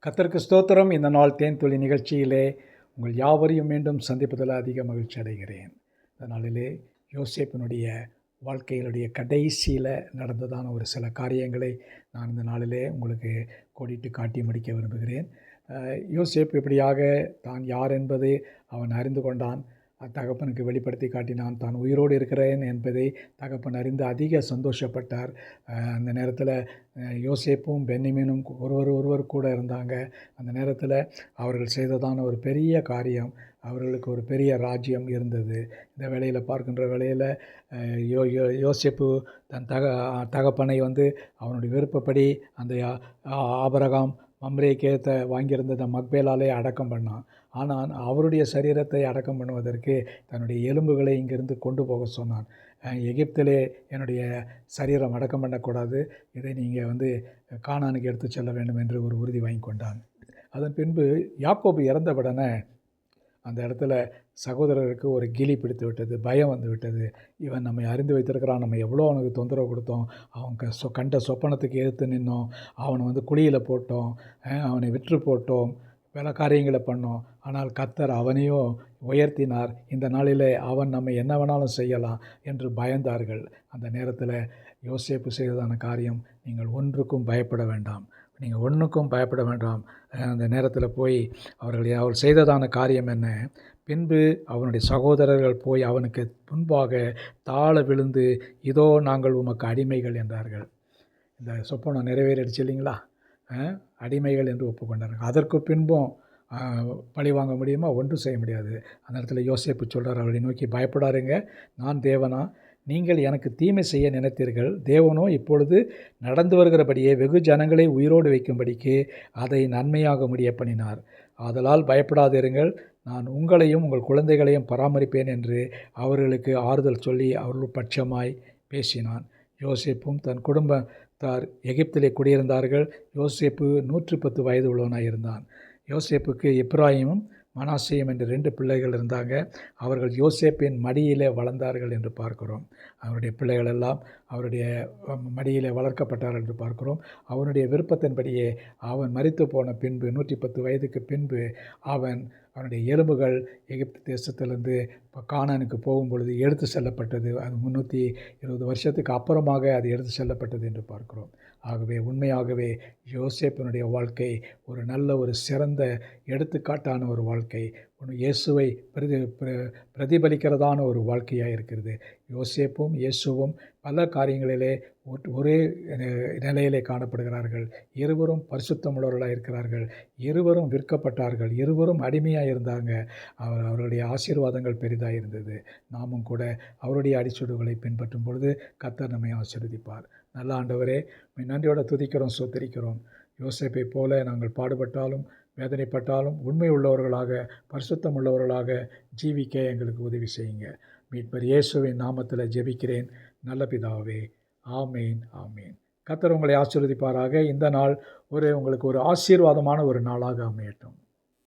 கர்த்தருக்கு ஸ்தோத்திரம். இந்த நாள் தேன்துளி நிகழ்ச்சியிலே உங்கள் யாவரையும் மீண்டும் சந்திப்பதில் அதிக மகிழ்ச்சி அடைகிறேன். இந்த நாளிலே யோசேப்பினுடைய வாழ்க்கையினுடைய கடைசியில் நடந்ததான ஒரு சில காரியங்களை நான் இந்த நாளிலே உங்களுக்கு கோடிட்டு காட்டி முடிக்க விரும்புகிறேன். யோசேப்பு இப்படியாக தான் யார் என்பதை அவன் அறிந்து கொண்டான். தகப்பனுக்கு வெளிப்படுத்தி காட்டினான். தான் உயிரோடு இருக்கிறேன் என்பதை தகப்பன் அறிந்து அதிக சந்தோஷப்பட்டார். அந்த நேரத்தில் யோசேப்பும் பென்யமீனும் ஒருவர் கூட இருந்தாங்க. அந்த நேரத்தில் அவர்கள் செய்ததான ஒரு பெரிய காரியம், அவர்களுக்கு ஒரு பெரிய ராஜ்யம் இருந்தது. இந்த வேளையில் பார்க்கின்ற வேளையில் யோசேப்பு தன் தகப்பனை அவனுடைய விருப்பப்படி அந்த ஆபிரகாம் மம்ரேக்கேத்த வாங்கியிருந்த மக்பேலாலே அடக்கம் பண்ணான். ஆனால் அவருடைய சரீரத்தை அடக்கம் பண்ணுவதற்கு தன்னுடைய எலும்புகளை இங்கிருந்து கொண்டு போக சொன்னான். எகிப்திலே என்னுடைய சரீரம் அடக்கம் பண்ணக்கூடாது, இதை நீங்கள் கானானுக்கு எடுத்து செல்ல வேண்டும் என்று ஒரு உறுதி வாங்கி கொண்டான். அதன் பின்பு யாக்கோபு இறந்தவுடனே அந்த இடத்துல சகோதரருக்கு ஒரு கிளி பிடித்து விட்டது, பயம் வந்து விட்டது. இவன் நம்மை அறிந்து வைத்திருக்கிறான், நம்ம எவ்வளோ அவனுக்கு தொந்தரவு கொடுத்தோம், அவன் கண்ட சொப்பனத்துக்கு எதிர்த்து நின்னோம், அவனை குழியில் போட்டோம், அவனை விற்று போட்டோம், பல காரியங்களை பண்ணோம். ஆனால் கர்த்தர் அவனையும் உயர்த்தினார். இந்த நாளிலே அவன் நம்ம என்ன வேணாலும் செய்யலாம் என்று பயந்தார்கள். அந்த நேரத்தில் யோசேப்பு செய்ததான காரியம், நீங்கள் ஒன்றுக்கும் பயப்பட வேண்டாம், நீங்கள் ஒன்றுக்கும் பயப்பட வேண்டாம். அந்த நேரத்தில் போய் அவர் செய்ததான காரியம் என்ன? பின்பு அவனுடைய சகோதரர்கள் போய் அவனுக்கு முன்பாக தாழ விழுந்து, இதோ நாங்கள் உமக்கு அடிமைகள் என்றார்கள். இந்த சொப்பனம் நிறைவேறிடுச்சு இல்லைங்களா? அடிமைகள் என்று ஒப்புக்கொண்டார்கள். அதற்கு பின்பும் பழி வாங்க முடியுமா? ஒன்றும் செய்ய முடியாது. அந்த இடத்துல யோசேப்பு சொல்கிறார், அவரை நோக்கி, பயப்படாருங்க, நான் தேவனா? நீங்கள் எனக்கு தீமை செய்ய நினைத்தீர்கள், தேவனோ இப்பொழுது நடந்து வருகிறபடியே வெகு ஜனங்களை உயிரோடு வைக்கும்படிக்கு அதை நன்மையாக முடிய பண்ணினார். ஆதலால் பயப்படாதிருங்கள், நான் உங்களையும் உங்கள் குழந்தைகளையும் பராமரிப்பேன் என்று அவர்களுக்கு ஆறுதல் சொல்லி அவர்கள் பட்சமாய் பேசினான். யோசேப்பும் தன் குடும்பத்தார் எகிப்திலே குடியிருந்தார்கள். யோசேப்பு 110 வயது உள்ளவனாக இருந்தான். யோசேப்புக்கு எப்ராயிமும் மனாசேயும் என்று 2 பிள்ளைகள் இருந்தாங்க. அவர்கள் யோசேப்பின் மடியிலே வளர்ந்தார்கள் என்று பார்க்கிறோம். அவருடைய பிள்ளைகள் எல்லாம் அவருடைய மடியிலே வளர்க்கப்பட்டார்கள் என்று பார்க்கிறோம். அவனுடைய விருப்பத்தின்படியே அவன் மரித்து போன பின்பு 110 வயதுக்கு பின்பு அவனுடைய எலும்புகள் எகிப்து தேசத்திலிருந்து கானானுக்கு போகும்பொழுது எடுத்து செல்லப்பட்டது. அது 320 வருஷத்துக்கு அப்புறமாக அது எடுத்து செல்லப்பட்டது என்று பார்க்கிறோம். ஆகவே உண்மையாகவே யோசேப்பினுடைய வாழ்க்கை ஒரு நல்ல ஒரு சிறந்த எடுத்துக்காட்டான ஒரு வாழ்க்கை, இயேசுவை பிரதிபலிக்கிறதான ஒரு வாழ்க்கையாக இருக்கிறது. யோசேப்பும் இயேசுவும் பல காரியங்களிலே ஒரே நிலையிலே காணப்படுகிறார்கள். இருவரும் பரிசுத்தமுள்ளவர்களாக இருக்கிறார்கள். இருவரும் விற்கப்பட்டார்கள். இருவரும் அடிமையாக இருந்தாங்க. அவர்களுடைய ஆசீர்வாதங்கள் பெரிதாக இருந்தது. நாமும் கூட அவருடைய அடிச்சுடுகளை பின்பற்றும் பொழுது கர்த்தர் நம்மை ஆசீர்வதிப்பார். நல்ல ஆண்டவரே, நன்றியோடு துதிக்கிறோம், ஸ்தோத்திரிக்கிறோம். யோசேப்பை போல நாங்கள் பாடுபட்டாலும் வேதனைப்பட்டாலும் உண்மை உள்ளவர்களாக பரிசுத்தம் உள்ளவர்களாக ஜீவிக்க எங்களுக்கு உதவி செய்யுங்க. மீட்பர் இயேசுவின் நாமத்தில் ஜெபிக்கிறேன் நல்ல பிதாவே, ஆமேன், ஆமேன். கர்த்தர் உங்களை ஆசீர்வதிப்பாராக. இந்த நாள் உங்களுக்கு ஒரு ஆசீர்வாதமான ஒரு நாளாக அமையட்டும்.